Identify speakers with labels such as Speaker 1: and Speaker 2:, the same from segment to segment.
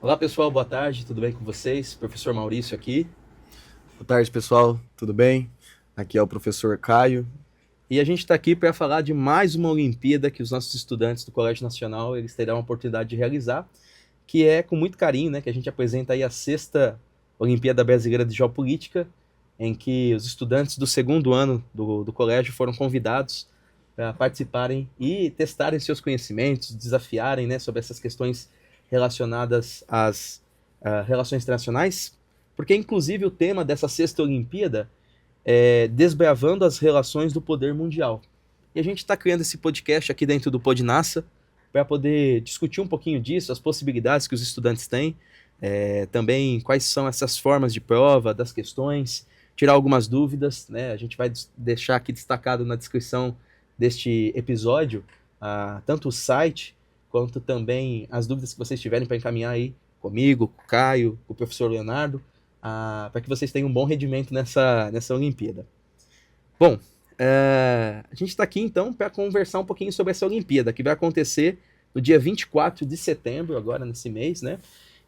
Speaker 1: Olá pessoal, boa tarde, tudo bem com vocês? Professor Maurício aqui.
Speaker 2: Boa tarde, pessoal. Tudo bem? Aqui é o professor Caio.
Speaker 1: E a gente está aqui para falar de mais uma Olimpíada que os nossos estudantes do Colégio Nacional eles terão a oportunidade de realizar, que é com muito carinho, né, que a gente apresenta aí a sexta Olimpíada Brasileira de Geopolítica, em que os estudantes do segundo ano do colégio foram convidados para participarem e testarem seus conhecimentos, desafiarem, né, sobre essas questões relacionadas às relações internacionais, porque inclusive o tema dessa sexta Olimpíada desbravando as relações do poder mundial. E a gente está criando esse podcast aqui dentro do Podnasa para poder discutir um pouquinho disso, as possibilidades que os estudantes têm, também quais são essas formas de prova, das questões, tirar algumas dúvidas, né? A gente vai deixar aqui destacado na descrição deste episódio tanto o site quanto também as dúvidas que vocês tiverem para encaminhar aí comigo, com o Caio, com o professor Leonardo, para que vocês tenham um bom rendimento nessa Olimpíada. Bom, a gente está aqui então para conversar um pouquinho sobre essa Olimpíada, que vai acontecer no dia 24 de setembro, agora nesse mês, né?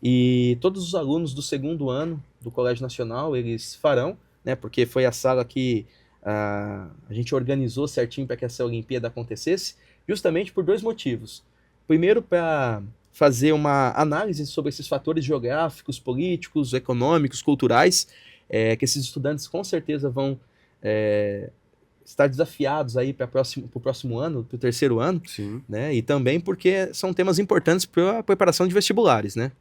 Speaker 1: E todos os alunos do segundo ano do Colégio Nacional, eles farão, né? Porque foi a sala que a gente organizou certinho para que essa Olimpíada acontecesse, justamente por dois motivos. Primeiro, para fazer uma análise sobre esses fatores geográficos, políticos, econômicos, culturais, que esses estudantes com certeza vão estar desafiados aí para o próximo ano, para o terceiro ano,
Speaker 2: Sim.
Speaker 1: né? E também porque são temas importantes para a preparação de vestibulares, né?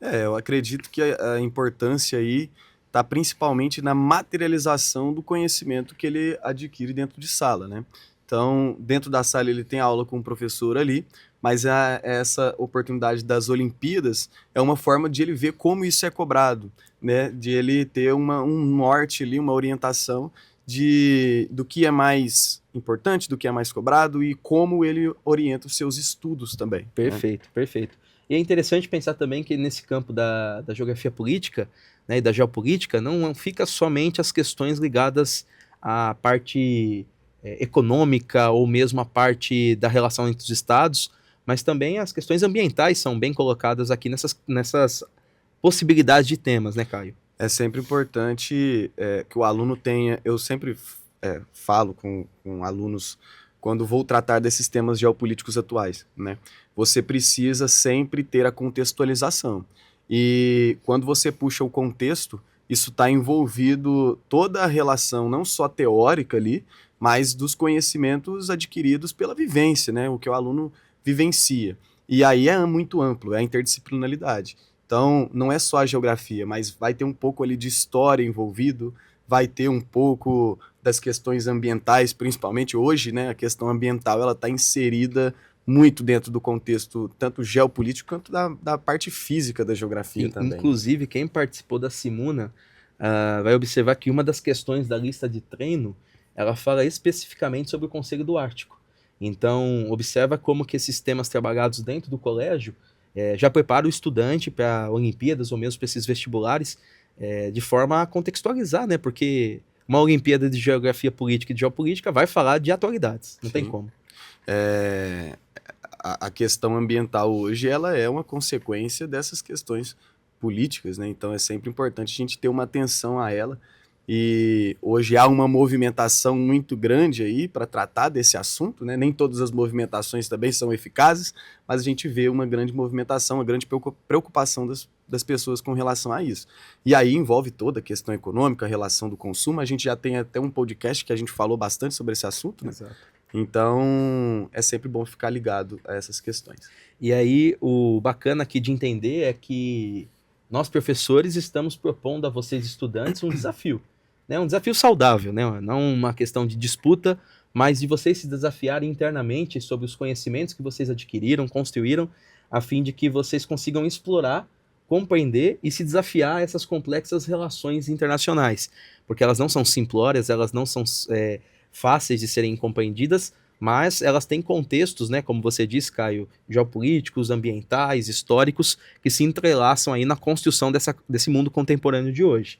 Speaker 2: Eu acredito que a importância aí está principalmente na materialização do conhecimento que ele adquire dentro de sala, né? Então, dentro da sala ele tem aula com o professor ali, mas essa oportunidade das Olimpíadas é uma forma de ele ver como isso é cobrado, né? De ele ter um norte ali, uma orientação do que é mais importante, do que é mais cobrado e como ele orienta os seus estudos também, né?
Speaker 1: Perfeito, perfeito. E é interessante pensar também que nesse campo da geografia política, né, e da geopolítica, não fica somente as questões ligadas à parte econômica ou mesmo à parte da relação entre os estados, mas também as questões ambientais são bem colocadas aqui nessas possibilidades de temas, né, Caio?
Speaker 2: É sempre importante que o aluno tenha. Eu sempre falo com alunos quando vou tratar desses temas geopolíticos atuais, né? Você precisa sempre ter a contextualização. E quando você puxa o contexto, isso está envolvido toda a relação, não só teórica ali, mas dos conhecimentos adquiridos pela vivência, né? O que o aluno vivencia. E aí é muito amplo, é a interdisciplinaridade. Então, não é só a geografia, mas vai ter um pouco ali de história envolvido, vai ter um pouco das questões ambientais, principalmente hoje, né? A questão ambiental ela está inserida muito dentro do contexto tanto geopolítico quanto da parte física da geografia
Speaker 1: Sim,
Speaker 2: também.
Speaker 1: inclusive quem participou da Simuna vai observar que uma das questões da lista de treino, ela fala especificamente sobre o Conselho do Ártico. Então, observa como que esses temas trabalhados dentro do colégio já preparam o estudante para Olimpíadas ou mesmo para esses vestibulares de forma a contextualizar, né? Porque uma Olimpíada de Geografia Política e de Geopolítica vai falar de atualidades, não tem
Speaker 2: Sim.
Speaker 1: como.
Speaker 2: É, a questão ambiental hoje ela é uma consequência dessas questões políticas, né? Então é sempre importante a gente ter uma atenção a ela. E hoje há uma movimentação muito grande aí para tratar desse assunto, né? Nem todas as movimentações também são eficazes, mas a gente vê uma grande movimentação, uma grande preocupação das pessoas com relação a isso. E aí envolve toda a questão econômica, a relação do consumo. A gente já tem até um podcast que a gente falou bastante sobre esse assunto, né?
Speaker 1: Exato.
Speaker 2: Então, é sempre bom ficar ligado a essas questões.
Speaker 1: E aí, o bacana aqui de entender é que nós, professores, estamos propondo a vocês, estudantes, um desafio. Né? Um desafio saudável, né? Não uma questão de disputa, mas de vocês se desafiarem internamente sobre os conhecimentos que vocês adquiriram, construíram, a fim de que vocês consigam explorar, compreender e se desafiar a essas complexas relações internacionais. Porque elas não são simplórias, elas não são fáceis de serem compreendidas, mas elas têm contextos, né, como você disse, Caio, geopolíticos, ambientais, históricos, que se entrelaçam aí na construção desse mundo contemporâneo de hoje.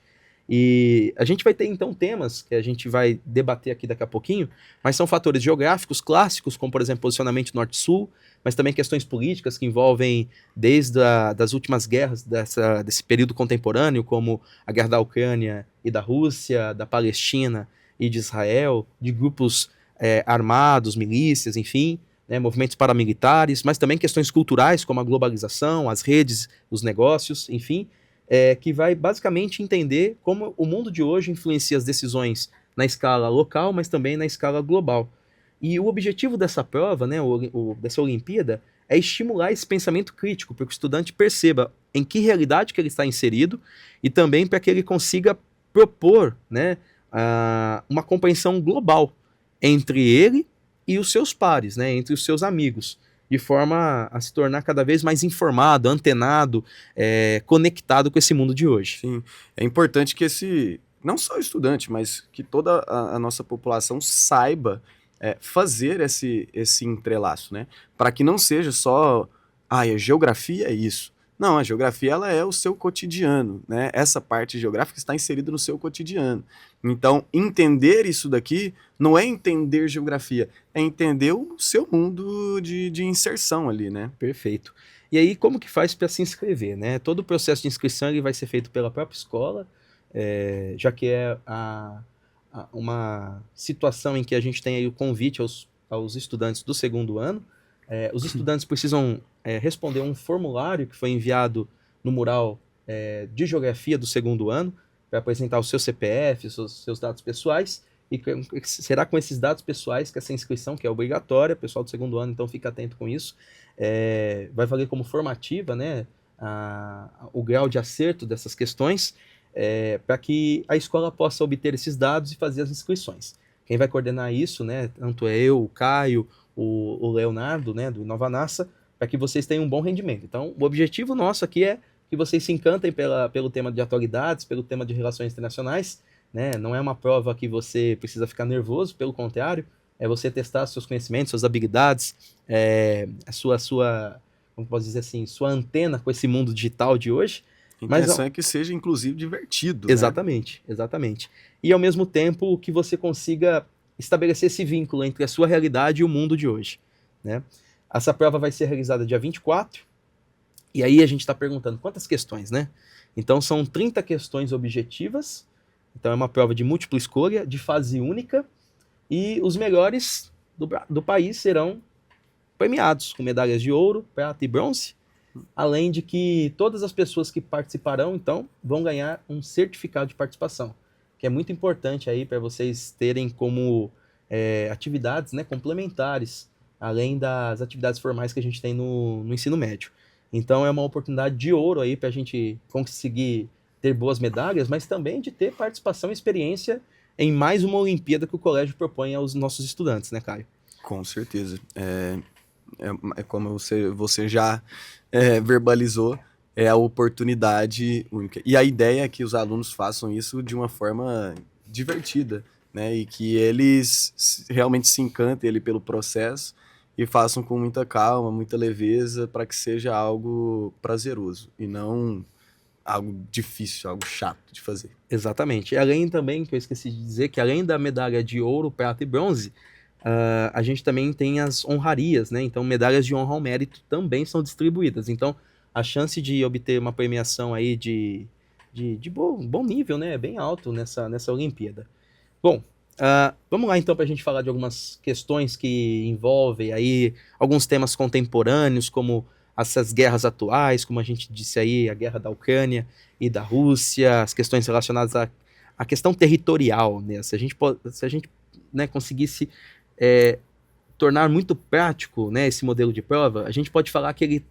Speaker 1: E a gente vai ter então temas que a gente vai debater aqui daqui a pouquinho, mas são fatores geográficos clássicos, como por exemplo posicionamento norte-sul, mas também questões políticas que envolvem desde das últimas guerras desse período contemporâneo, como a guerra da Ucrânia e da Rússia, da Palestina e de Israel, de grupos armados, milícias, enfim, né, movimentos paramilitares, mas também questões culturais, como a globalização, as redes, os negócios, enfim, que vai basicamente entender como o mundo de hoje influencia as decisões na escala local, mas também na escala global. E o objetivo dessa prova, né, dessa Olimpíada, é estimular esse pensamento crítico, para que o estudante perceba em que realidade que ele está inserido e também para que ele consiga propor, né, uma compreensão global entre ele e os seus pares, né, entre os seus amigos, de forma a se tornar cada vez mais informado, antenado, conectado com esse mundo de hoje.
Speaker 2: Sim, é importante que não só o estudante, mas que toda a nossa população saiba fazer esse entrelaço, né? Para que não seja só, a geografia é isso. Não, a geografia ela é o seu cotidiano, né? Essa parte geográfica está inserida no seu cotidiano. Então, entender isso daqui não é entender geografia, é entender o seu mundo de inserção ali, né?
Speaker 1: Perfeito. E aí, como que faz para se inscrever, né? Todo o processo de inscrição ele vai ser feito pela própria escola, já que é uma situação em que a gente tem aí o convite aos estudantes do segundo ano. Os estudantes precisam responder um formulário que foi enviado no mural de geografia do segundo ano, para apresentar o seu CPF, seus dados pessoais, e será com esses dados pessoais que essa inscrição, que é obrigatória, o pessoal do segundo ano, então fica atento com isso, vai valer como formativa, né, o grau de acerto dessas questões, para que a escola possa obter esses dados e fazer as inscrições. Quem vai coordenar isso, né, tanto é eu, o Caio, o Leonardo, né, do InovaNASA, para que vocês tenham um bom rendimento. Então, o objetivo nosso aqui é que vocês se encantem pelo tema de atualidades, pelo tema de relações internacionais, né? Não é uma prova que você precisa ficar nervoso, pelo contrário, é você testar seus conhecimentos, suas habilidades, a sua, como posso dizer assim, sua antena com esse mundo digital de hoje.
Speaker 2: A intenção é que seja, inclusive, divertido.
Speaker 1: Exatamente, né? Exatamente. E, ao mesmo tempo, que você consiga estabelecer esse vínculo entre a sua realidade e o mundo de hoje, né? Essa prova vai ser realizada dia 24, e aí a gente está perguntando quantas questões, né? Então, são 30 questões objetivas, então é uma prova de múltipla escolha, de fase única, e os melhores do país serão premiados com medalhas de ouro, prata e bronze, além de que todas as pessoas que participarão, então, vão ganhar um certificado de participação, que é muito importante aí para vocês terem como atividades, né, complementares, além das atividades formais que a gente tem no ensino médio. Então é uma oportunidade de ouro aí para a gente conseguir ter boas medalhas, mas também de ter participação e experiência em mais uma Olimpíada que o colégio propõe aos nossos estudantes, né, Caio?
Speaker 2: Com certeza. É como você já verbalizou, é a oportunidade única. E a ideia é que os alunos façam isso de uma forma divertida, né? E que eles realmente se encantem ali pelo processo e façam com muita calma, muita leveza, para que seja algo prazeroso e não algo difícil, algo chato de fazer.
Speaker 1: Exatamente. E além também, que eu esqueci de dizer, que além da medalha de ouro, prata e bronze, a gente também tem as honrarias, né? Então, medalhas de honra ao mérito também são distribuídas. Então, a chance de obter uma premiação aí de bom nível, né? É bem alto nessa Olimpíada. Bom, vamos lá então para a gente falar de algumas questões que envolvem aí alguns temas contemporâneos, como essas guerras atuais, como a gente disse aí, a guerra da Ucrânia e da Rússia, as questões relacionadas à questão territorial, né? Se a gente né, conseguisse tornar muito prático, né, esse modelo de prova, a gente pode falar que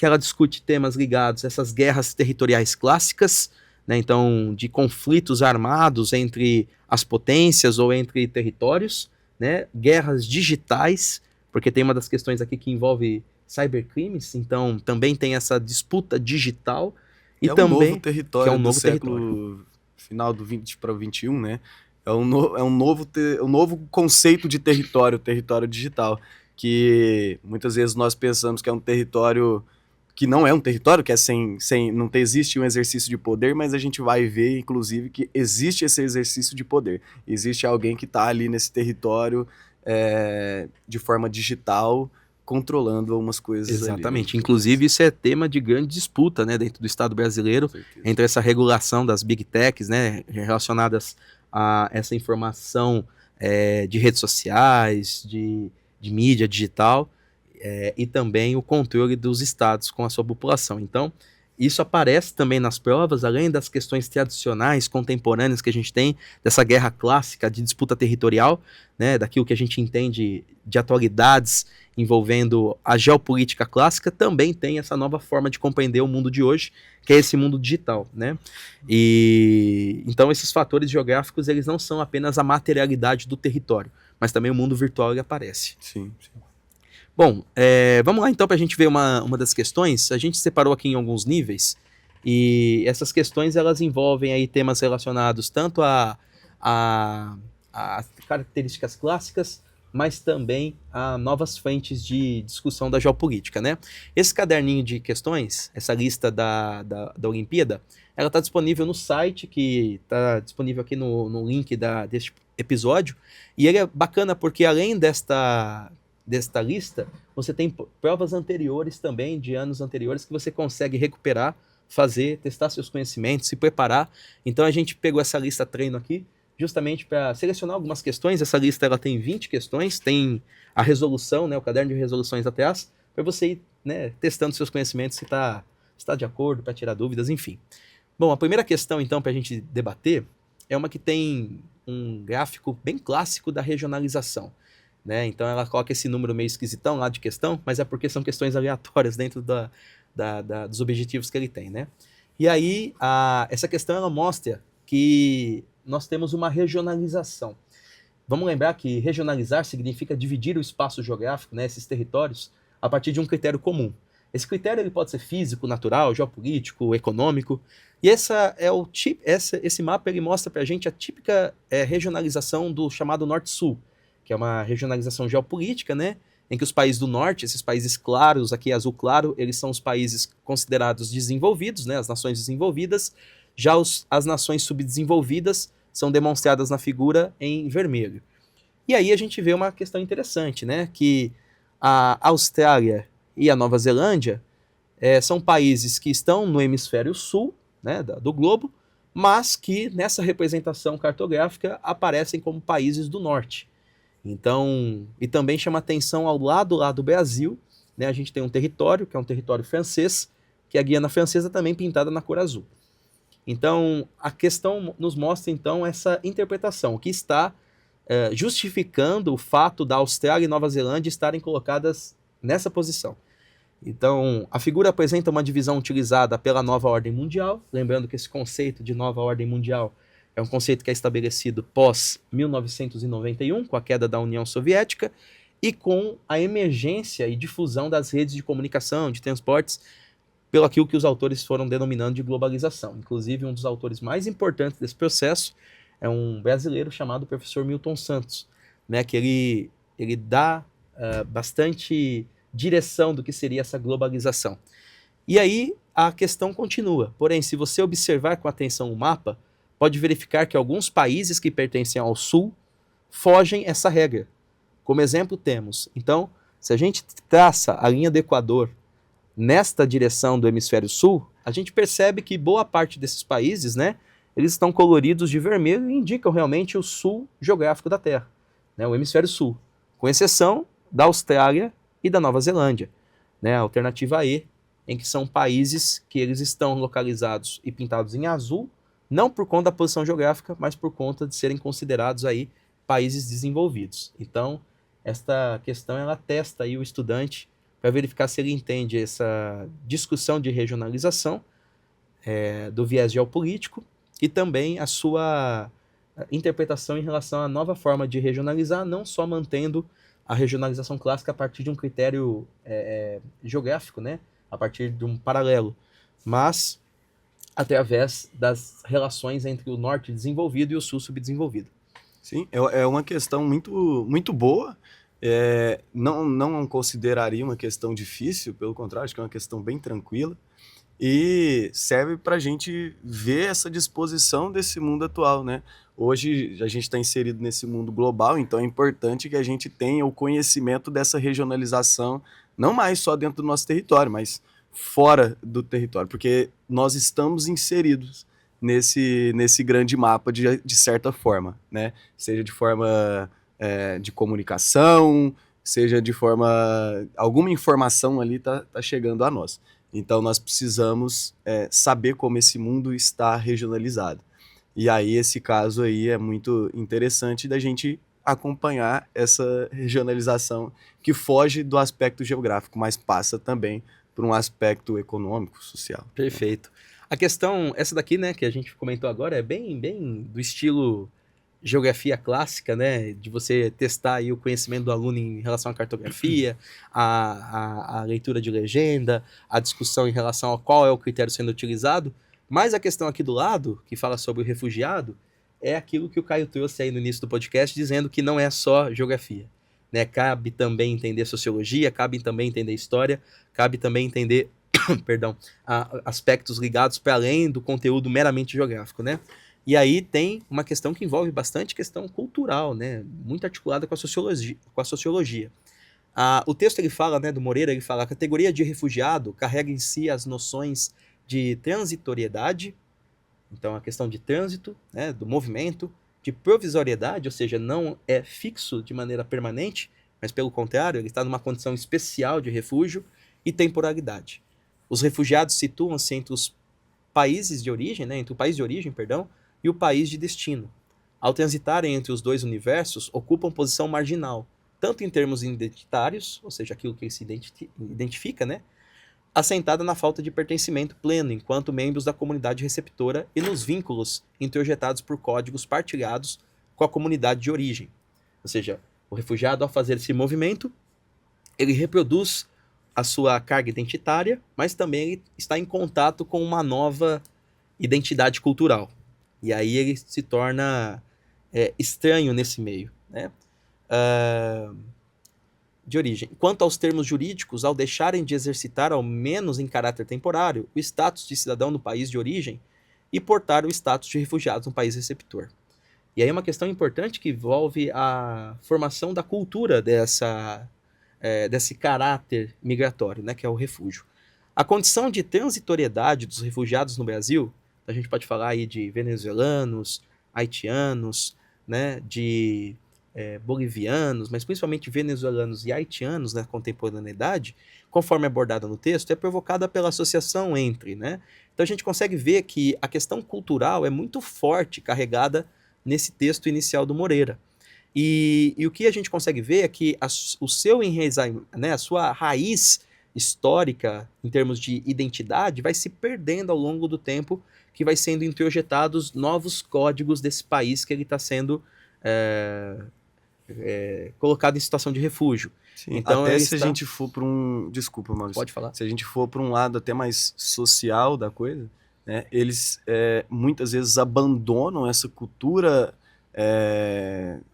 Speaker 1: ela discute temas ligados a essas guerras territoriais clássicas, né, então de conflitos armados entre as potências ou entre territórios, né, guerras digitais, porque tem uma das questões aqui que envolve cybercrimes, então também tem essa disputa digital e
Speaker 2: também
Speaker 1: um
Speaker 2: novo território
Speaker 1: que é um
Speaker 2: do
Speaker 1: novo
Speaker 2: século
Speaker 1: território.
Speaker 2: Final do 20 para o 21, né? É um novo conceito de território digital, que muitas vezes nós pensamos que é um território que não é um território, que é não existe um exercício de poder, mas a gente vai ver, inclusive, que existe esse exercício de poder. Existe alguém que está ali nesse território de forma digital, controlando algumas coisas
Speaker 1: Exatamente.
Speaker 2: ali.
Speaker 1: Inclusive, isso é tema de grande disputa, né, dentro do Estado brasileiro, entre essa regulação das big techs, né, relacionadas a essa informação de redes sociais, de mídia digital, e também o controle dos estados com a sua população. Então, isso aparece também nas provas, além das questões tradicionais, contemporâneas que a gente tem, dessa guerra clássica de disputa territorial, né, daquilo que a gente entende de atualidades envolvendo a geopolítica clássica, também tem essa nova forma de compreender o mundo de hoje, que é esse mundo digital, né? E então esses fatores geográficos, eles não são apenas a materialidade do território, mas também o mundo virtual ele aparece.
Speaker 2: Sim.
Speaker 1: Bom, vamos lá então para a gente ver uma das questões. A gente separou aqui em alguns níveis, e essas questões elas envolvem aí temas relacionados tanto a características clássicas, mas também a novas frentes de discussão da geopolítica, né? Esse caderninho de questões, essa lista da Olimpíada, ela está disponível no site, que está disponível aqui no link deste episódio, e ele é bacana porque além desta lista, você tem provas anteriores também, de anos anteriores, que você consegue recuperar, fazer, testar seus conhecimentos, se preparar. Então a gente pegou essa lista treino aqui, justamente para selecionar algumas questões. Essa lista ela tem 20 questões, tem a resolução, né, o caderno de resoluções atrás, para você ir, né, testando seus conhecimentos, se está de acordo, para tirar dúvidas, enfim. Bom, a primeira questão, então, para a gente debater, é uma que tem um gráfico bem clássico da regionalização, né? Então ela coloca esse número meio esquisitão lá de questão, mas é porque são questões aleatórias dentro dos objetivos que ele tem, né? E aí, essa questão ela mostra que nós temos uma regionalização. Vamos lembrar que regionalizar significa dividir o espaço geográfico, né, esses territórios, a partir de um critério comum. Esse critério ele pode ser físico, natural, geopolítico, econômico. E esse mapa ele mostra para a gente a típica regionalização do chamado Norte-Sul, que é uma regionalização geopolítica, né, em que os países do norte, esses países claros, aqui azul claro, eles são os países considerados desenvolvidos, né, as nações desenvolvidas. Já as nações subdesenvolvidas são demonstradas na figura em vermelho. E aí a gente vê uma questão interessante, né, que a Austrália e a Nova Zelândia são países que estão no hemisfério sul, né, do globo, mas que nessa representação cartográfica aparecem como países do norte. Então, e também chama atenção ao lado lá do Brasil, né, a gente tem um território, que é um território francês, que é a Guiana Francesa também pintada na cor azul. Então, a questão nos mostra, então, essa interpretação, que está justificando o fato da Austrália e Nova Zelândia estarem colocadas nessa posição. Então, a figura apresenta uma divisão utilizada pela nova ordem mundial, lembrando que esse conceito de nova ordem mundial é um conceito que é estabelecido pós 1991, com a queda da União Soviética, e com a emergência e difusão das redes de comunicação, de transportes, pelo aquilo que os autores foram denominando de globalização. Inclusive, um dos autores mais importantes desse processo é um brasileiro chamado professor Milton Santos, né, que ele dá bastante direção do que seria essa globalização. E aí a questão continua. Porém, se você observar com atenção o mapa, pode verificar que alguns países que pertencem ao sul fogem essa regra. Como exemplo temos, então, se a gente traça a linha do Equador nesta direção do hemisfério sul, a gente percebe que boa parte desses países, né, eles estão coloridos de vermelho e indicam realmente o sul geográfico da Terra, né, o hemisfério sul, com exceção da Austrália e da Nova Zelândia, né, a alternativa E, em que são países que eles estão localizados e pintados em azul, não por conta da posição geográfica, mas por conta de serem considerados aí países desenvolvidos. Então, esta questão ela testa aí o estudante para verificar se ele entende essa discussão de regionalização do viés geopolítico e também a sua interpretação em relação à nova forma de regionalizar, não só mantendo a regionalização clássica a partir de um critério geográfico, né, a partir de um paralelo, mas através das relações entre o norte desenvolvido e o sul subdesenvolvido.
Speaker 2: Sim, é uma questão muito, muito boa. Não consideraria uma questão difícil, pelo contrário, acho que é uma questão bem tranquila e serve para a gente ver essa disposição desse mundo atual, né? Hoje a gente está inserido nesse mundo global, então é importante que a gente tenha o conhecimento dessa regionalização, não mais só dentro do nosso território, mas fora do território, porque nós estamos inseridos nesse grande mapa de certa forma, né? Seja de forma de comunicação, seja de forma... Alguma informação ali tá chegando a nós. Então nós precisamos saber como esse mundo está regionalizado. E aí esse caso aí é muito interessante da gente acompanhar essa regionalização que foge do aspecto geográfico, mas passa também por um aspecto econômico, social.
Speaker 1: Perfeito. A questão, essa daqui, né, que a gente comentou agora, é bem do estilo geografia clássica, né, de você testar aí o conhecimento do aluno em relação à cartografia, a leitura de legenda, a discussão em relação a qual é o critério sendo utilizado, mas a questão aqui do lado, que fala sobre o refugiado, é aquilo que o Caio trouxe aí no início do podcast, dizendo que não é só geografia, né, cabe também entender sociologia, cabe também entender história, cabe também entender, perdão, aspectos ligados para além do conteúdo meramente geográfico, né? E aí tem uma questão que envolve bastante questão cultural, né? Muito articulada com a sociologia. O texto ele fala, né, do Moreira, ele fala: a categoria de refugiado carrega em si as noções de transitoriedade, então a questão de trânsito, né, do movimento, de provisoriedade, ou seja, não é fixo de maneira permanente, mas pelo contrário, ele está numa condição especial de refúgio, e temporalidade. Os refugiados situam-se entre os países de origem, né, entre o país de origem, perdão, e o país de destino. Ao transitarem entre os dois universos, ocupam posição marginal, tanto em termos identitários, ou seja, aquilo que ele se identifica, né, assentada na falta de pertencimento pleno enquanto membros da comunidade receptora e nos vínculos introjetados por códigos partilhados com a comunidade de origem. Ou seja, o refugiado, ao fazer esse movimento, ele reproduz a sua carga identitária, mas também ele está em contato com uma nova identidade cultural. E aí ele se torna estranho nesse meio, né? De origem. Quanto aos termos jurídicos, ao deixarem de exercitar, ao menos em caráter temporário, o status de cidadão no país de origem e portar o status de refugiados no país receptor. E aí é uma questão importante que envolve a formação da cultura desse caráter migratório, né, que é o refúgio. A condição de transitoriedade dos refugiados no Brasil, a gente pode falar aí de venezuelanos, haitianos, né, de bolivianos, mas principalmente venezuelanos e haitianos na contemporaneidade, conforme abordada no texto, é provocada pela associação entre, né? Então a gente consegue ver que a questão cultural é muito forte, carregada nesse texto inicial do Moreira. E o que a gente consegue ver é que o seu enraizamento, né, a sua raiz histórica, em termos de identidade, vai se perdendo ao longo do tempo, que vai sendo introjetados novos códigos desse país que ele está sendo colocado em situação de refúgio.
Speaker 2: Sim,
Speaker 1: então,
Speaker 2: até se a gente for para um... Desculpa, Maurício.
Speaker 1: Pode falar.
Speaker 2: Se a gente for para um lado até mais social da coisa, né, eles muitas vezes abandonam essa cultura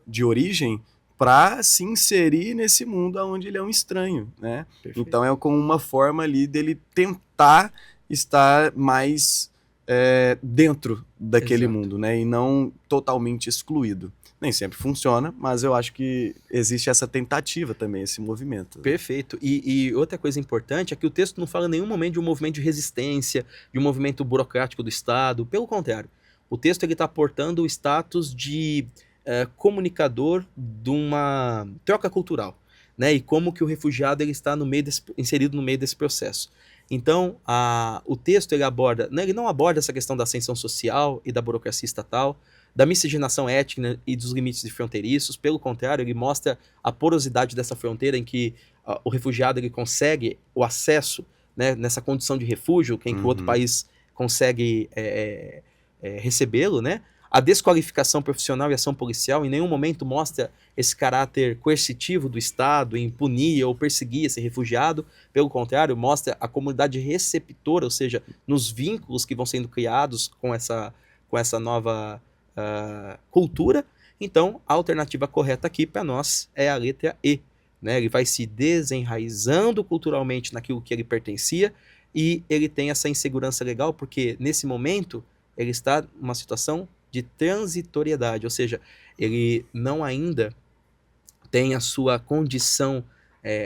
Speaker 2: de origem para se inserir nesse mundo onde ele é um estranho, né? Perfeito. Então é como uma forma ali dele tentar estar mais dentro daquele Exato. Mundo, né? E não totalmente excluído. Nem sempre funciona, mas eu acho que existe essa tentativa também, esse movimento.
Speaker 1: Perfeito. E outra coisa importante é que o texto não fala em nenhum momento de um movimento de resistência, de um movimento burocrático do Estado. Pelo contrário, o texto está aportando o status de comunicador de uma troca cultural, né? E como que o refugiado ele está inserido no meio desse processo. Então, o texto ele não aborda essa questão da ascensão social e da burocracia estatal, da miscigenação étnica e dos limites fronteiriços. Pelo contrário, ele mostra a porosidade dessa fronteira em que o refugiado ele consegue o acesso, né, nessa condição de refúgio, em que o outro país consegue recebê-lo, né? A desqualificação profissional e ação policial em nenhum momento mostra esse caráter coercitivo do Estado em punir ou perseguir esse refugiado. Pelo contrário, mostra a comunidade receptora, ou seja, nos vínculos que vão sendo criados com essa nova cultura. Então, a alternativa correta aqui para nós é a letra E, né? Ele vai se desenraizando culturalmente naquilo que ele pertencia e ele tem essa insegurança legal porque, nesse momento, ele está numa situação de transitoriedade, ou seja, ele não ainda tem a sua condição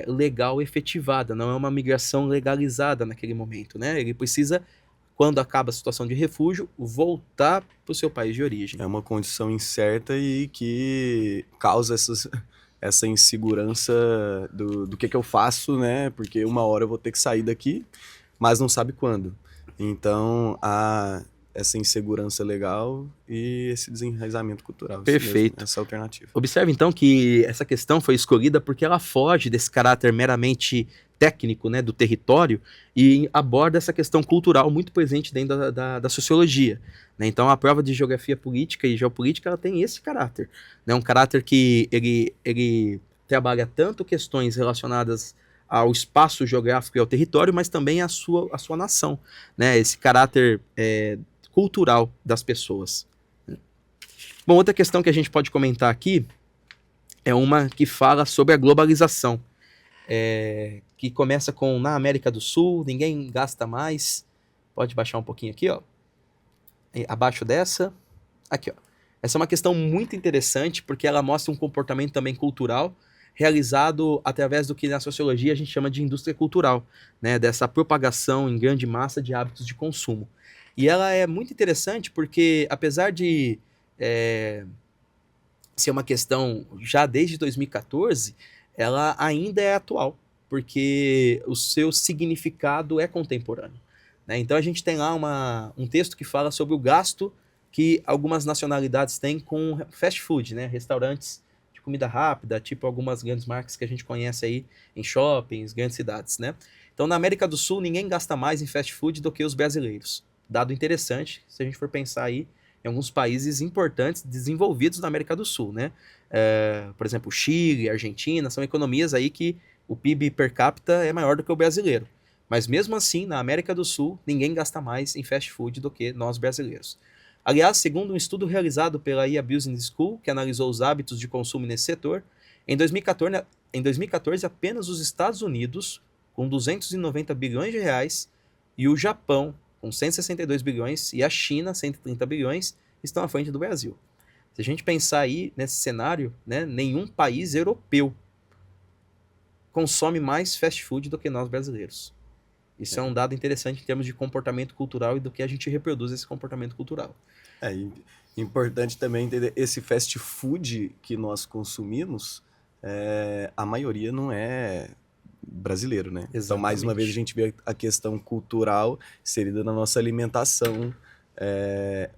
Speaker 1: legal efetivada, não é uma migração legalizada naquele momento, né? Ele precisa, quando acaba a situação de refúgio, voltar para o seu país de origem.
Speaker 2: É uma condição incerta e que causa essa insegurança do que eu faço, né? Porque uma hora eu vou ter que sair daqui, mas não sabe quando. Então, há essa insegurança legal e esse desenraizamento cultural. Isso
Speaker 1: Perfeito.
Speaker 2: mesmo, essa alternativa.
Speaker 1: Observe, então, que essa questão foi escolhida porque ela foge desse caráter meramente técnico, né, do território e aborda essa questão cultural muito presente dentro da sociologia, né? Então, a prova de geografia política e geopolítica ela tem esse caráter, né? Um caráter que ele trabalha tanto questões relacionadas ao espaço geográfico e ao território, mas também à sua nação, né? Esse caráter cultural das pessoas. Bom, outra questão que a gente pode comentar aqui é uma que fala sobre a globalização, que começa com na América do Sul, ninguém gasta mais. Pode baixar um pouquinho aqui, ó. Abaixo dessa. Aqui, ó. Essa é uma questão muito interessante porque ela mostra um comportamento também cultural realizado através do que na sociologia a gente chama de indústria cultural, né? Dessa propagação em grande massa de hábitos de consumo. E ela é muito interessante porque, apesar de ser uma questão já desde 2014, ela ainda é atual, porque o seu significado é contemporâneo, né? Então a gente tem lá um texto que fala sobre o gasto que algumas nacionalidades têm com fast food, né? Restaurantes de comida rápida, tipo algumas grandes marcas que a gente conhece aí em shoppings, grandes cidades, né? Então na América do Sul ninguém gasta mais em fast food do que os brasileiros. Dado interessante, se a gente for pensar aí em alguns países importantes desenvolvidos na América do Sul, né? Por exemplo, Chile, Argentina, são economias aí que o PIB per capita é maior do que o brasileiro. Mas mesmo assim, na América do Sul, ninguém gasta mais em fast food do que nós brasileiros. Aliás, segundo um estudo realizado pela IA Business School, que analisou os hábitos de consumo nesse setor, em 2014 apenas os Estados Unidos, com 290 bilhões de reais, e o Japão, com 162 bilhões, e a China, 130 bilhões, estão à frente do Brasil. Se a gente pensar aí nesse cenário, né, nenhum país europeu consome mais fast food do que nós brasileiros. Isso é um dado interessante em termos de comportamento cultural e do que a gente reproduz esse comportamento cultural.
Speaker 2: Importante também entender, esse fast food que nós consumimos, a maioria não é brasileiro, né?
Speaker 1: Exatamente.
Speaker 2: Então, mais uma vez, a gente vê a questão cultural inserida na nossa alimentação.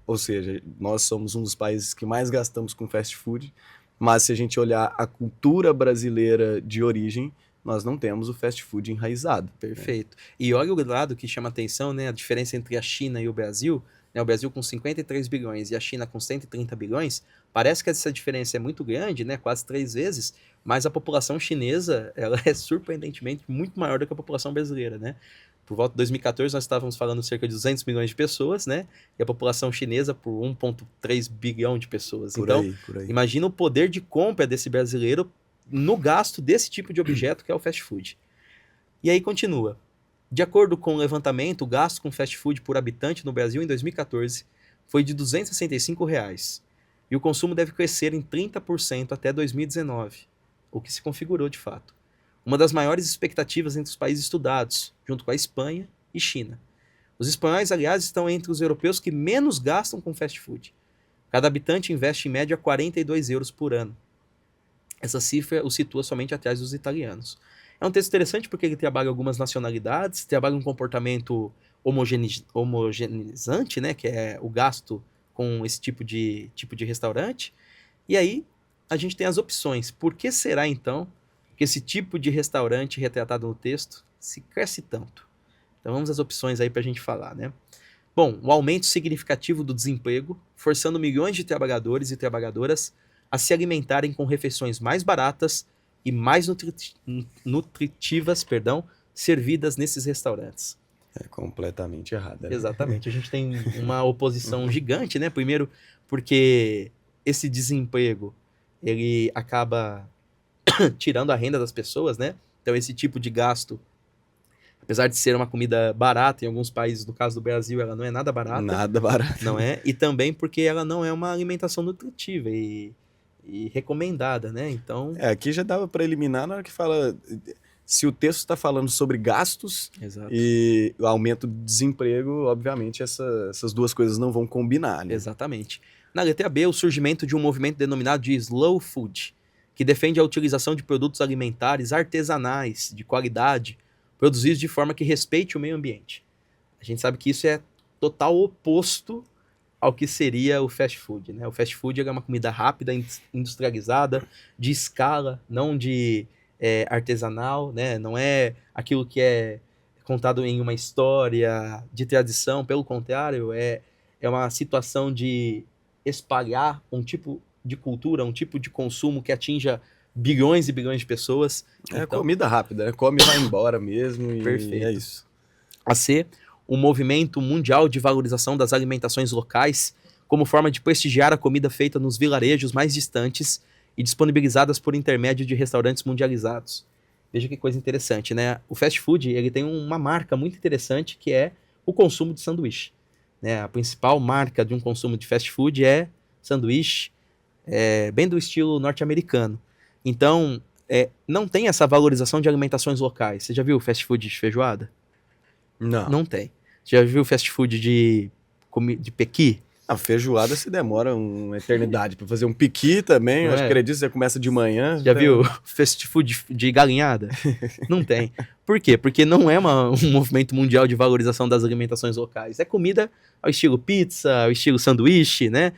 Speaker 2: Ou seja, nós somos um dos países que mais gastamos com fast food, mas se a gente olhar a cultura brasileira de origem, nós não temos o fast food enraizado.
Speaker 1: Perfeito. Né? E olha o lado que chama atenção, né? A diferença entre a China e o Brasil, né? O Brasil com 53 bilhões e a China com 130 bilhões, parece que essa diferença é muito grande, né? Quase 3 vezes, mas a população chinesa, ela é surpreendentemente muito maior do que a população brasileira, né? Por volta de 2014, nós estávamos falando cerca de 200 milhões de pessoas, né? E a população chinesa por 1,3 bilhão de pessoas.
Speaker 2: Por
Speaker 1: então,
Speaker 2: aí.
Speaker 1: imagina o poder de compra desse brasileiro no gasto desse tipo de objeto que é o fast food. E aí continua. De acordo com o levantamento, o gasto com fast food por habitante no Brasil em 2014 foi de R$ 265, e o consumo deve crescer em 30% até 2019, o que se configurou de fato. Uma das maiores expectativas entre os países estudados, junto com a Espanha e China. Os espanhóis, aliás, estão entre os europeus que menos gastam com fast food. Cada habitante investe em média 42 euros por ano. Essa cifra o situa somente atrás dos italianos. É um texto interessante porque ele trabalha algumas nacionalidades, trabalha um comportamento homogeneizante, né, que é o gasto com esse tipo de restaurante. E aí a gente tem as opções. Por que será, então, que esse tipo de restaurante retratado no texto se cresce tanto? Então vamos às opções aí para a gente falar, né? Bom, o aumento significativo do desemprego, forçando milhões de trabalhadores e trabalhadoras a se alimentarem com refeições mais baratas e mais nutritivas, servidas nesses restaurantes.
Speaker 2: É completamente errado. Né?
Speaker 1: Exatamente. A gente tem uma oposição gigante, né? Primeiro, porque esse desemprego, ele acaba tirando a renda das pessoas, né? Então, esse tipo de gasto Apesar de ser uma comida barata, em alguns países, no caso do Brasil, ela não é nada barata.
Speaker 2: Nada barato.
Speaker 1: Não é? E também porque ela não é uma alimentação nutritiva e recomendada, né? Então,
Speaker 2: Aqui já dava para eliminar na hora que fala. Se o texto está falando sobre gastos
Speaker 1: exato.
Speaker 2: e o aumento do desemprego, obviamente essas duas coisas não vão combinar, né?
Speaker 1: Exatamente. Na letra B, o surgimento de um movimento denominado de Slow Food, que defende a utilização de produtos alimentares artesanais, de qualidade, produzidos de forma que respeite o meio ambiente. A gente sabe que isso é total oposto ao que seria o fast food, né? O fast food é uma comida rápida, industrializada, de escala, não de artesanal, né? Não é aquilo que é contado em uma história de tradição, pelo contrário, é uma situação de espalhar um tipo de cultura, um tipo de consumo que atinja bilhões e bilhões de pessoas.
Speaker 2: É
Speaker 1: Então,
Speaker 2: comida rápida, né? Come e vai embora mesmo e
Speaker 1: perfeito.
Speaker 2: é isso.
Speaker 1: A C, um movimento mundial de valorização das alimentações locais como forma de prestigiar a comida feita nos vilarejos mais distantes e disponibilizadas por intermédio de restaurantes mundializados. Veja que coisa interessante, né? O fast food, ele tem uma marca muito interessante que é o consumo de sanduíche, né? A principal marca de um consumo de fast food é sanduíche, bem do estilo norte-americano. Então, não tem essa valorização de alimentações locais. Você já viu fast food de feijoada?
Speaker 2: Não.
Speaker 1: Não tem. Já viu fast food de pequi?
Speaker 2: A feijoada se demora uma eternidade para fazer um piqui também.
Speaker 1: Não
Speaker 2: Eu acho
Speaker 1: é?
Speaker 2: que acredito que você começa de manhã.
Speaker 1: Já viu fast food de galinhada? Não tem. Por quê? Porque não é um movimento mundial de valorização das alimentações locais. É comida ao estilo pizza, ao estilo sanduíche, né?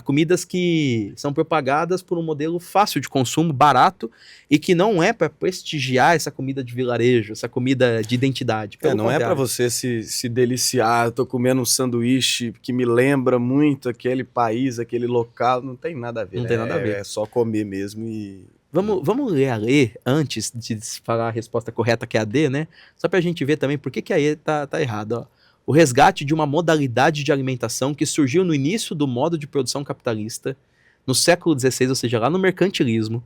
Speaker 1: Comidas que são propagadas por um modelo fácil de consumo, barato, e que não é para prestigiar essa comida de vilarejo, essa comida de identidade. Pelo
Speaker 2: Não é para
Speaker 1: contrário.
Speaker 2: você se deliciar. Eu tô comendo um sanduíche que me lembra muito aquele país, aquele local. Não tem nada a ver.
Speaker 1: Não tem nada a ver.
Speaker 2: É só comer mesmo e.
Speaker 1: Vamos ler a E antes de falar a resposta correta, que é a D, né? Só pra gente ver também por que a E tá errada, ó. O resgate de uma modalidade de alimentação que surgiu no início do modo de produção capitalista, no século XVI, ou seja, lá no mercantilismo,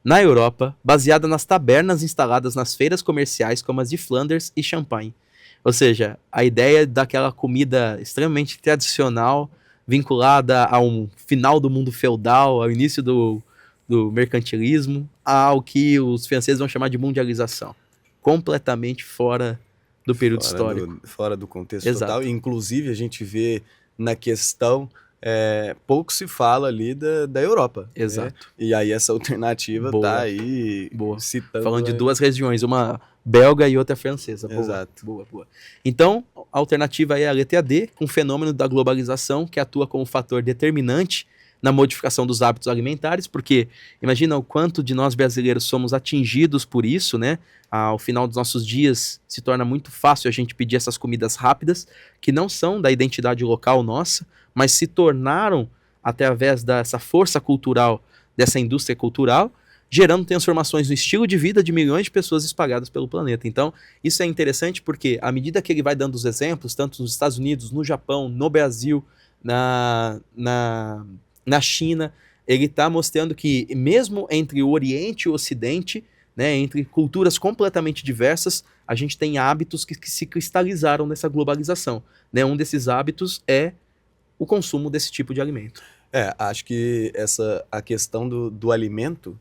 Speaker 1: na Europa, baseada nas tabernas instaladas nas feiras comerciais como as de Flanders e Champagne. Ou seja, a ideia daquela comida extremamente tradicional, vinculada ao final do mundo feudal, ao início do mercantilismo, ao que os franceses vão chamar de mundialização. Completamente fora do período histórico.
Speaker 2: Fora do contexto
Speaker 1: Exato.
Speaker 2: total. Inclusive, a gente vê na questão, pouco se fala ali da Europa.
Speaker 1: Exato.
Speaker 2: Né? E aí essa alternativa
Speaker 1: Boa.
Speaker 2: tá aí
Speaker 1: Boa.
Speaker 2: citando...
Speaker 1: Falando de duas regiões, uma belga e outra francesa. Boa.
Speaker 2: Exato.
Speaker 1: Boa. Então, a alternativa é a letra D, com o fenômeno da globalização, que atua como fator determinante na modificação dos hábitos alimentares, porque imagina o quanto de nós brasileiros somos atingidos por isso, né? Ao final dos nossos dias se torna muito fácil a gente pedir essas comidas rápidas, que não são da identidade local nossa, mas se tornaram, através dessa força cultural, dessa indústria cultural, gerando transformações no estilo de vida de milhões de pessoas espalhadas pelo planeta. Então, isso é interessante porque, à medida que ele vai dando os exemplos, tanto nos Estados Unidos, no Japão, no Brasil, na China, ele está mostrando que mesmo entre o Oriente e o Ocidente, né, entre culturas completamente diversas, a gente tem hábitos que se cristalizaram nessa globalização. Né? Um desses hábitos é o consumo desse tipo de alimento.
Speaker 2: Acho que a questão do alimento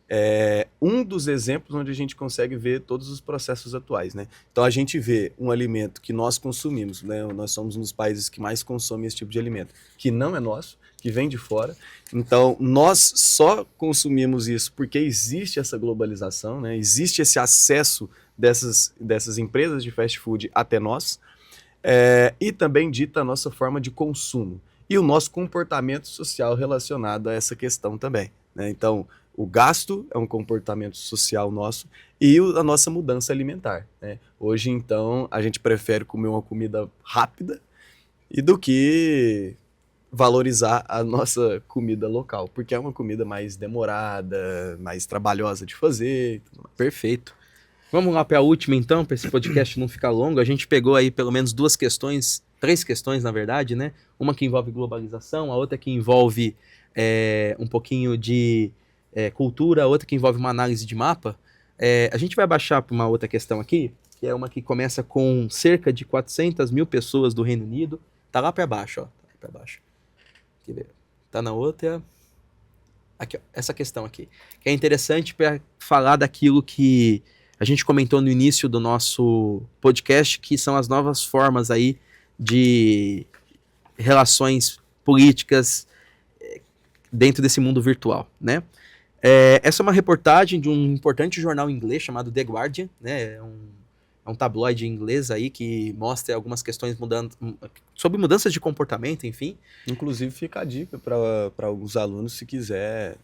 Speaker 2: é um dos exemplos onde a gente consegue ver todos os processos atuais, né? Então a gente vê um alimento que nós consumimos, né? Nós somos um dos países que mais consomem esse tipo de alimento, que não é nosso, que vem de fora. Então nós só consumimos isso porque existe essa globalização, né? Existe esse acesso dessas empresas de fast food até nós, e também dita a nossa forma de consumo e o nosso comportamento social relacionado a essa questão também, né? Então o gasto é um comportamento social nosso e a nossa mudança alimentar, né? Hoje, então, a gente prefere comer uma comida rápida do que valorizar a nossa comida local, porque é uma comida mais demorada, mais trabalhosa de fazer.
Speaker 1: Perfeito. Vamos lá para a última, então, para esse podcast não ficar longo. A gente pegou aí pelo menos três questões, na verdade, né? Uma que envolve globalização, a outra que envolve um pouquinho de cultura, outra que envolve uma análise de mapa. A gente vai baixar para uma outra questão aqui, que é uma que começa com cerca de 400 mil pessoas do Reino Unido. Tá lá para baixo, ó. Tá lá para baixo. Quer ver? Tá na outra. Aqui, ó, essa questão aqui. Que é interessante para falar daquilo que a gente comentou no início do nosso podcast, que são as novas formas aí de relações políticas dentro desse mundo virtual, né? Essa é uma reportagem de um importante jornal inglês chamado The Guardian, né? É um tabloide inglês aí que mostra algumas questões sobre mudanças de comportamento, enfim.
Speaker 2: Inclusive fica a dica para alguns alunos, se quiser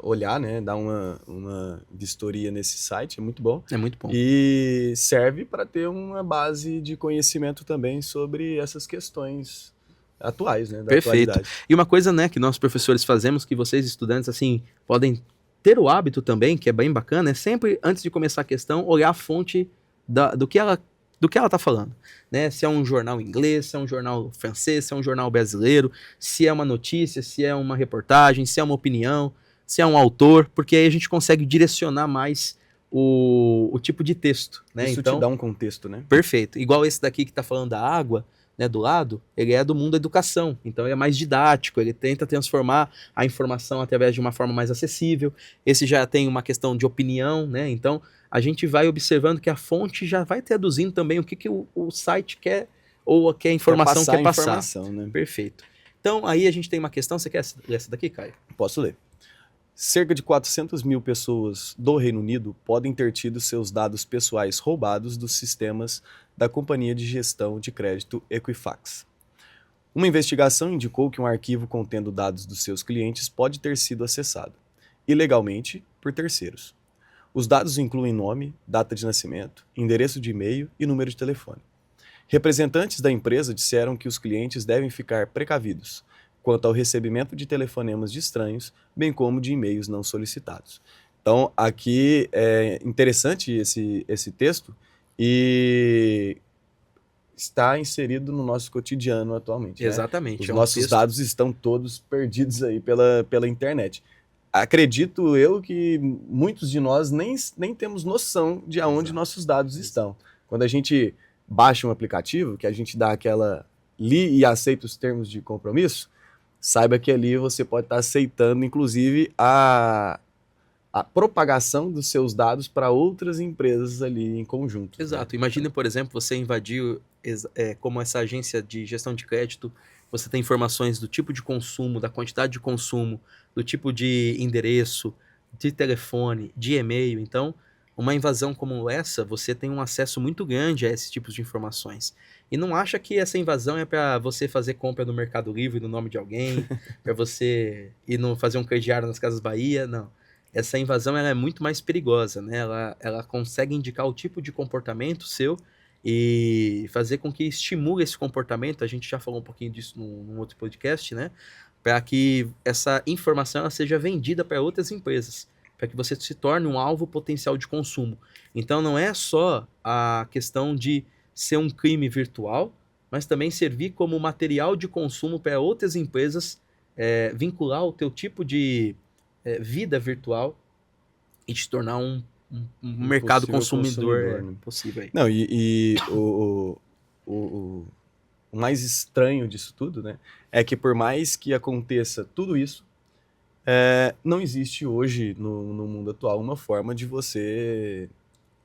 Speaker 2: olhar, né, dar uma vistoria nesse site, é muito bom.
Speaker 1: É muito bom.
Speaker 2: E serve para ter uma base de conhecimento também sobre essas questões atuais, né, da
Speaker 1: Perfeito.
Speaker 2: atualidade.
Speaker 1: E uma coisa, né, que nós professores fazemos, que vocês estudantes, assim, podem ter o hábito também, que é bem bacana, é sempre, antes de começar a questão, olhar a fonte do que ela tá falando, né? Se é um jornal inglês, se é um jornal francês, se é um jornal brasileiro, se é uma notícia, se é uma reportagem, se é uma opinião, se é um autor, porque aí a gente consegue direcionar mais o tipo de texto, né?
Speaker 2: Isso
Speaker 1: então,
Speaker 2: te dá um contexto, né?
Speaker 1: Perfeito. Igual esse daqui que tá falando da água, né, do lado, ele é do mundo da educação, então ele é mais didático, ele tenta transformar a informação através de uma forma mais acessível. Esse já tem uma questão de opinião, né? Então a gente vai observando que a fonte já vai traduzindo também o que o site quer ou que a informação quer passar.
Speaker 2: Informação, né?
Speaker 1: Perfeito. Então aí a gente tem uma questão, você quer ler essa daqui, Caio?
Speaker 2: Posso ler. Cerca de 400 mil pessoas do Reino Unido podem ter tido seus dados pessoais roubados dos sistemas da companhia de gestão de crédito Equifax. Uma investigação indicou que um arquivo contendo dados dos seus clientes pode ter sido acessado, ilegalmente, por terceiros. Os dados incluem nome, data de nascimento, endereço de e-mail e número de telefone. Representantes da empresa disseram que os clientes devem ficar precavidos quanto ao recebimento de telefonemas de estranhos, bem como de e-mails não solicitados. Então, aqui é interessante esse texto e está inserido no nosso cotidiano atualmente.
Speaker 1: Exatamente.
Speaker 2: Né? Os
Speaker 1: é um
Speaker 2: nossos
Speaker 1: texto...
Speaker 2: dados estão todos perdidos aí pela internet. Acredito eu que muitos de nós nem temos noção de aonde nossos dados estão. Quando a gente baixa um aplicativo, que a gente dá aquela li e aceita os termos de compromisso, saiba que ali você pode estar aceitando, inclusive, a propagação dos seus dados para outras empresas ali em conjunto.
Speaker 1: Exato.
Speaker 2: Né?
Speaker 1: Imagine, por exemplo, você invadiu, como essa agência de gestão de crédito, você tem informações do tipo de consumo, da quantidade de consumo, do tipo de endereço, de telefone, de e-mail. Então, uma invasão como essa, você tem um acesso muito grande a esses tipos de informações. E não acha que essa invasão é para você fazer compra no Mercado Livre no nome de alguém, para você ir fazer um crediário nas Casas Bahia, não. Essa invasão ela é muito mais perigosa, né? Ela consegue indicar o tipo de comportamento seu e fazer com que estimule esse comportamento. A gente já falou um pouquinho disso num outro podcast, né? Para que essa informação ela seja vendida para outras empresas, para que você se torne um alvo potencial de consumo. Então não é só a questão de ser um crime virtual, mas também servir como material de consumo para outras empresas, vincular o teu tipo de vida virtual e te tornar um mercado consumidor
Speaker 2: né?
Speaker 1: possível. Aí.
Speaker 2: Não, o mais estranho disso tudo, né, é que por mais que aconteça tudo isso, não existe hoje no mundo atual uma forma de você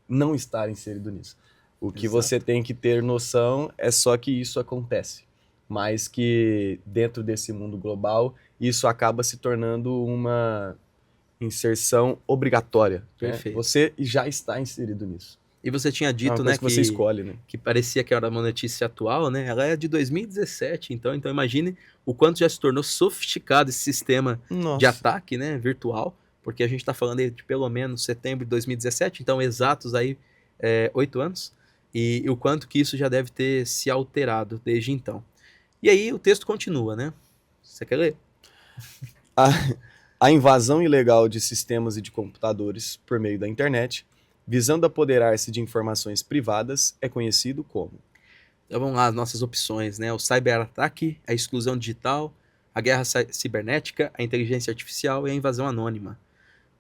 Speaker 2: não estar inserido nisso. O que você tem que ter noção é só que isso acontece, mas que dentro desse mundo global isso acaba se tornando uma inserção obrigatória.
Speaker 1: Perfeito.
Speaker 2: Né? Você já está inserido nisso.
Speaker 1: E você tinha dito, né,
Speaker 2: que você escolhe, né?
Speaker 1: Que parecia que era uma notícia atual, né? Ela é de 2017, então imagine o quanto já se tornou sofisticado esse sistema de ataque, né, virtual, porque a gente está falando aí de pelo menos setembro de 2017, então exatos aí 8 anos, e o quanto que isso já deve ter se alterado desde então. E aí o texto continua, né? Você quer ler?
Speaker 2: A invasão ilegal de sistemas e de computadores por meio da internet, visando apoderar-se de informações privadas, é conhecido como...
Speaker 1: Então vamos lá, as nossas opções, né? O cyberataque, a exclusão digital, a guerra cibernética, a inteligência artificial e a invasão anônima.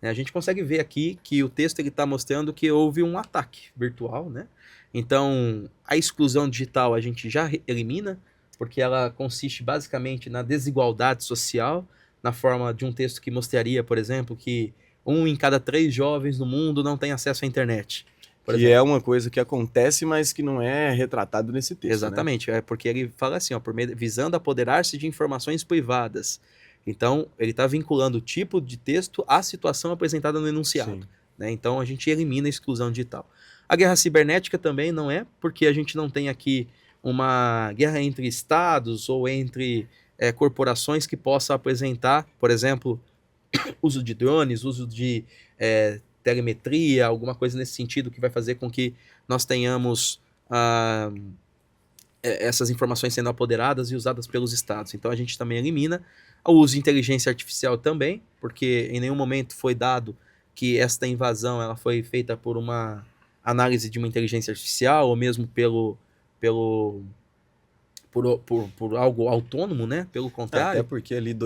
Speaker 1: né? A gente consegue ver aqui que o texto está mostrando que houve um ataque virtual, né? Então, a exclusão digital a gente já elimina, porque ela consiste basicamente na desigualdade social, na forma de um texto que mostraria, por exemplo, que 1 em cada 3 jovens no mundo não tem acesso à internet.
Speaker 2: Que é uma coisa que acontece, mas que não é retratado nesse texto.
Speaker 1: Exatamente,
Speaker 2: né?
Speaker 1: É porque ele fala assim, ó, visando apoderar-se de informações privadas. Então, ele está vinculando o tipo de texto à situação apresentada no enunciado. Né? Então, a gente elimina a exclusão digital. A guerra cibernética também não é, porque a gente não tem aqui uma guerra entre estados ou entre corporações que possa apresentar, por exemplo, uso de drones, uso de telemetria, alguma coisa nesse sentido que vai fazer com que nós tenhamos essas informações sendo apoderadas e usadas pelos estados. Então a gente também elimina o uso de inteligência artificial também, porque em nenhum momento foi dado que esta invasão ela foi feita por uma análise de uma inteligência artificial ou mesmo por algo autônomo, né? Pelo contrário.
Speaker 2: Até porque ali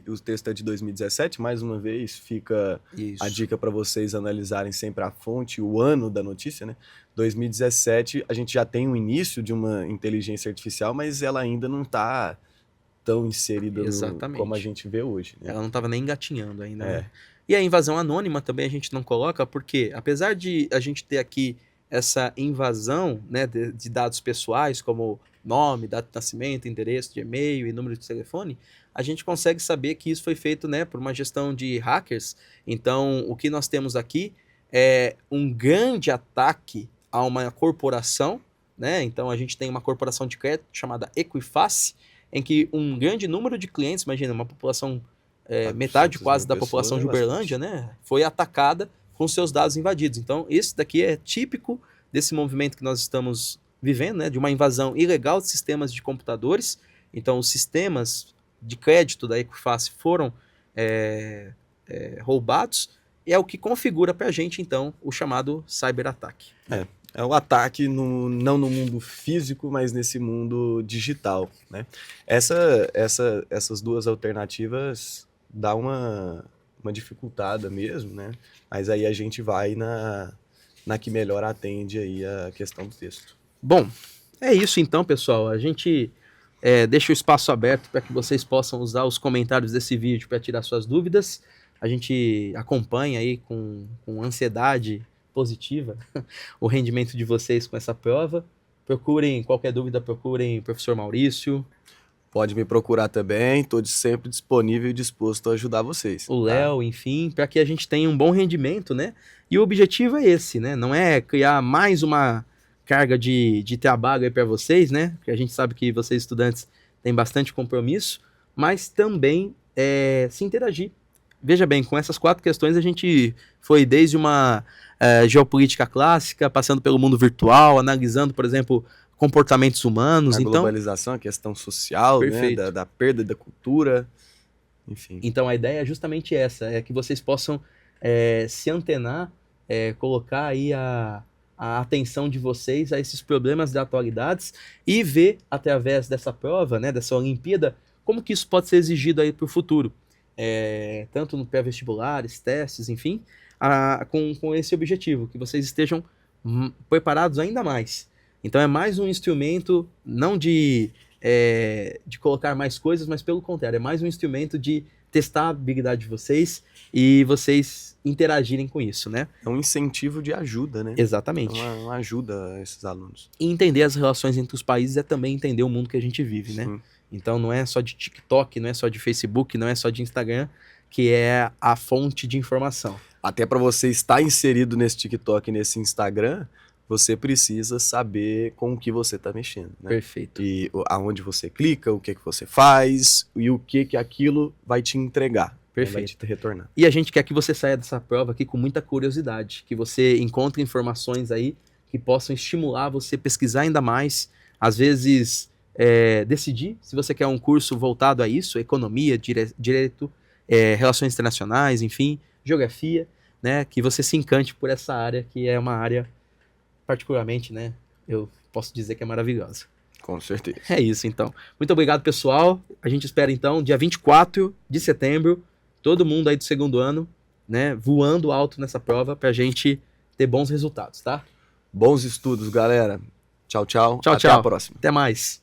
Speaker 2: o texto é de 2017, mais uma vez fica
Speaker 1: Isso.
Speaker 2: a dica para vocês analisarem sempre a fonte, o ano da notícia, né? 2017, a gente já tem o início de uma inteligência artificial, mas ela ainda não está tão inserida como a gente vê hoje. Né?
Speaker 1: Ela não estava nem engatinhando ainda. Né? E a invasão anônima também a gente não coloca, porque apesar de a gente ter aqui essa invasão, né, de dados pessoais, como nome, data de nascimento, endereço de e-mail e número de telefone, a gente consegue saber que isso foi feito, né, por uma gestão de hackers. Então, o que nós temos aqui é um grande ataque a uma corporação, né? Então, a gente tem uma corporação de crédito chamada Equifax, em que um grande número de clientes, imagina, uma população, metade quase da população de Uberlândia, né, foi atacada com seus dados invadidos. Então, esse daqui é típico desse movimento que nós estamos vivendo, né, de uma invasão ilegal de sistemas de computadores. Então, os sistemas de crédito da Equifax foram roubados, e é o que configura para a gente, então, o chamado cyberataque.
Speaker 2: É o ataque não no mundo físico, mas nesse mundo digital. Né? Essas duas alternativas dá uma dificultada mesmo, né? Mas aí a gente vai na que melhor atende aí a questão do texto.
Speaker 1: Bom, é isso então, pessoal. A gente deixa o espaço aberto para que vocês possam usar os comentários desse vídeo para tirar suas dúvidas. A gente acompanha aí com ansiedade positiva o rendimento de vocês com essa prova. Procurem, qualquer dúvida, procurem o professor Maurício.
Speaker 2: Pode me procurar também, estou sempre disponível e disposto a ajudar vocês.
Speaker 1: O Léo, enfim, para que a gente tenha um bom rendimento, né? E o objetivo é esse, né? Não é criar mais uma carga de trabalho aí para vocês, né? Porque a gente sabe que vocês, estudantes, têm bastante compromisso, mas também se interagir. Veja bem, com essas 4 questões a gente foi desde uma geopolítica clássica, passando pelo mundo virtual, analisando, por exemplo, comportamentos humanos.
Speaker 2: A globalização, a questão social, né, da perda da cultura, enfim.
Speaker 1: Então a ideia é justamente essa, é que vocês possam se antenar, colocar aí a atenção de vocês a esses problemas da atualidade e ver, através dessa prova, né, dessa Olimpíada, como que isso pode ser exigido aí para o futuro. Tanto no pré-vestibulares, testes, enfim, com esse objetivo, que vocês estejam preparados ainda mais. Então é mais um instrumento, não de colocar mais coisas, mas pelo contrário, é mais um instrumento de testar a habilidade de vocês e vocês interagirem com isso, né?
Speaker 2: É um incentivo de ajuda, né?
Speaker 1: Exatamente.
Speaker 2: É uma ajuda a esses alunos.
Speaker 1: E entender as relações entre os países é também entender o mundo que a gente vive, né?
Speaker 2: Sim.
Speaker 1: Então não é só de TikTok, não é só de Facebook, não é só de Instagram, que é a fonte de informação.
Speaker 2: Até para você estar inserido nesse TikTok e nesse Instagram, você precisa saber com o que você está mexendo. Né?
Speaker 1: Perfeito.
Speaker 2: E aonde você clica, o que você faz e o que aquilo vai te entregar.
Speaker 1: Perfeito.
Speaker 2: Vai te retornar.
Speaker 1: E a gente quer que você saia dessa prova aqui com muita curiosidade, que você encontre informações aí que possam estimular você a pesquisar ainda mais, às vezes decidir se você quer um curso voltado a isso, economia, direito, relações internacionais, enfim, geografia, né, que você se encante por essa área, que é uma área particularmente, né, eu posso dizer que é maravilhosa.
Speaker 2: Com certeza.
Speaker 1: É isso, então. Muito obrigado, pessoal. A gente espera, então, dia 24 de setembro, todo mundo aí do segundo ano né, voando alto nessa prova pra gente ter bons resultados, tá?
Speaker 2: Bons estudos, galera. Tchau, tchau.
Speaker 1: Tchau,
Speaker 2: Até
Speaker 1: tchau.
Speaker 2: a próxima.
Speaker 1: Até mais.